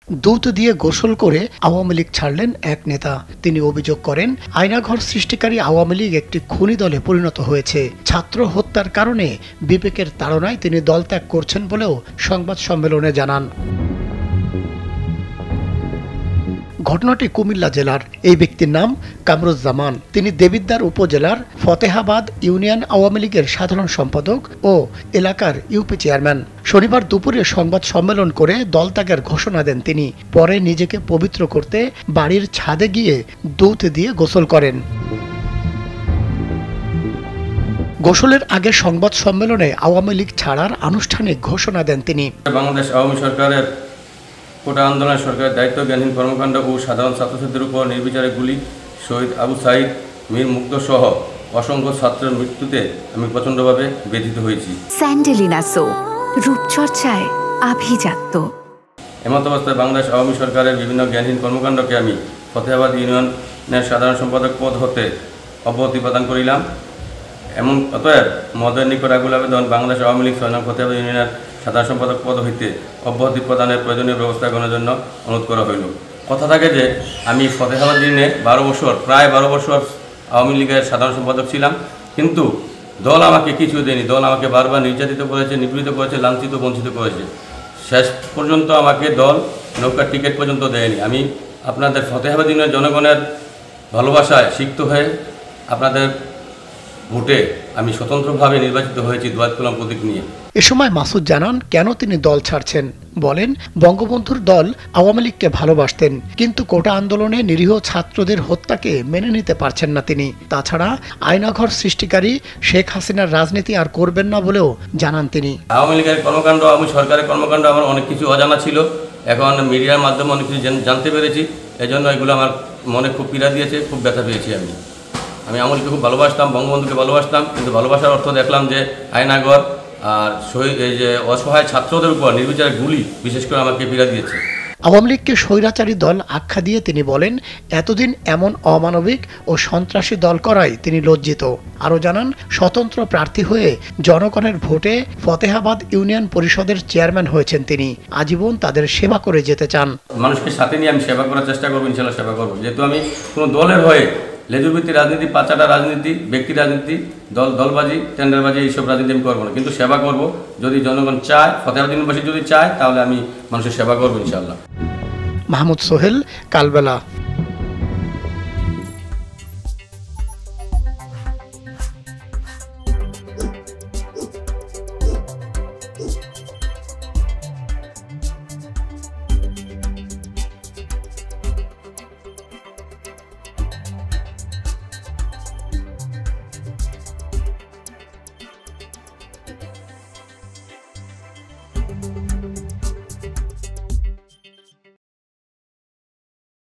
দুধ দিয়ে গোসল করে আওয়ামী লীগ ছাড়লেন এক নেতা। তিনি অভিযোগ করেন, আয়নাঘর সৃষ্টিকারী আওয়ামী লীগ একটি খুনি দলে পরিণত হয়েছে। ছাত্র হত্যার কারণে বিবেকের তাড়নায় তিনি দল ত্যাগ করছেন বলেও সংবাদ সম্মেলনে জানান। ঘটনাটি কুমিল্লা জেলার। এই ব্যক্তির নাম কামরুজ্জামান। তিনি দেবিদ্বার উপজেলার ফতেহাবাদ ইউনিয়ন আওয়ামী লীগের সাধারণ সম্পাদক ও এলাকার ইউপি চেয়ারম্যান। শনিবার দুপুরে সংবাদ সম্মেলন করে দল ত্যাগের ঘোষণা দেন তিনি। পরে নিজেকে পবিত্র করতে বাড়ির ছাদে গিয়ে দুধ দিয়ে গোসল করেন। গোসলের আগে সংবাদ সম্মেলনে আওয়ামী লীগ ছাড়ার আনুষ্ঠানিক ঘোষণা দেন তিনি। বাংলাদেশ আওয়ামী সরকারের কোটা আন্দোলন সরকারের দায়িত্বজ্ঞানহীন কর্মকাণ্ড ও সাধারণ ছাত্রছাত্রীদের উপর নির্বিচারে গুলি, শহীদ আবু সাইদ, মীর মুগ্ধ সহ অসংখ্য ছাত্রের মৃত্যুতে আমি প্রচণ্ডভাবে ব্যথিত হয়েছি। স্যান্ডেলিনা সো, রূপচর্চায় আভিজাত্য। এমত অবস্থায় বাংলাদেশ আওয়ামী সরকারের বিভিন্ন জ্ঞানহীন কর্মকাণ্ডকে আমি ফতেহাবাদ ইউনিয়নের সাধারণ সম্পাদক পদ হতে অব্যাহতি প্রদান করিলাম। অতএব মদের নিকট আকুল আবেদন, বাংলাদেশ আওয়ামী লীগ ৬ নং ফতেহাবাদ ইউনিয়নের সাধারণ সম্পাদক পদ হইতে অব্যাহতি প্রদানের প্রয়োজনীয় ব্যবস্থা গ্রহণের জন্য অনুরোধ করা হইল। কথা থাকে যে আমি ফতেহাবাদ ইউনিয়নে প্রায় 12 বছর আওয়ামী লীগের সাধারণ সম্পাদক ছিলাম, কিন্তু দল আমাকে কিছু দেয়নি। দল আমাকে বারবার নির্যাতিত করেছে, নিপীড়িত করেছে, লাঞ্ছিত বঞ্চিত করেছে। শেষ পর্যন্ত আমাকে দল নৌকার টিকিট পর্যন্ত দেয়নি। আমি আপনাদের ফতেহাবাদ ইউনিয়নের জনগণের ভালোবাসায় সিক্ত হয়ে আপনাদের ভোটে আমি স্বতন্ত্রভাবে নির্বাচিত হয়েছি দোয়াত কলম প্রতীক নিয়ে। এ সময় মাসুদ জানান কেন তিনি দল ছাড়ছেন। বলেন, বঙ্গবন্ধুর দল আওয়ামী লীগকে ভালোবাসতেন, কিন্তু কোটা আন্দোলনে নিরীহ ছাত্রদের হত্যাকে মেনে নিতে পারছেন না তিনি। তাছাড়া আয়নাঘর সৃষ্টিকারী শেখ হাসিনার রাজনীতি আর করবেন না বলেও জানান তিনি। আওয়ামী লীগের কর্মকাণ্ড, আওয়ামী সরকারের কর্মকাণ্ড আমার অনেক কিছু অজানা ছিল। এখন মিডিয়ার মাধ্যমে অনেক কিছু জানতে পেরেছি। এজন্য এগুলো আমার মনে খুব পীড়া দিয়েছে, খুব ব্যথা পেয়েছি। আমি আওয়ামী লীগকে খুব ভালোবাসতাম, বঙ্গবন্ধুকে ভালোবাসতাম, কিন্তু ভালোবাসার অর্থ দেখলাম যে আয়নাঘর আর এই যে অসহায় ছাত্রদের উপর নির্বিচারে গুলি বিশেষ করে আমাকে পীড়া দিয়েছে। আওয়ামী লীগকে স্বৈরাচারী দল আখ্যা দিয়ে তিনি বলেন, এতদিন এমন অমানবিক ও সন্ত্রাসী দল করায় তিনি লজ্জিত। আরও জানান, স্বতন্ত্র প্রার্থী হয়ে জনগণের ভোটে ফতেহাবাদ ইউনিয়ন পরিষদের চেয়ারম্যান হয়েছেন তিনি। আজীবন তাদের সেবা করে যেতে চান। মানুষকে সাথে নিয়ে আমি সেবা করার চেষ্টা করবো, ইনশাল্লাহ সেবা করবো। যেহেতু আমি কোনো দলের হয়ে লেজুরভিত্তিক রাজনীতি, পাচাটা রাজনীতি, ব্যক্তি রাজনীতি, দলবাজি, টেন্ডারবাজি এইসব রাজনীতি আমি করবো না, কিন্তু সেবা করব। যদি জনগণ চায়, ফতেহাবাদ ইউনিয়নবাসী যদি চায়, তাহলে আমি মানুষের সেবা করবো ইনশাল্লাহ। মাহমুদ সোহেল, কালবেলা।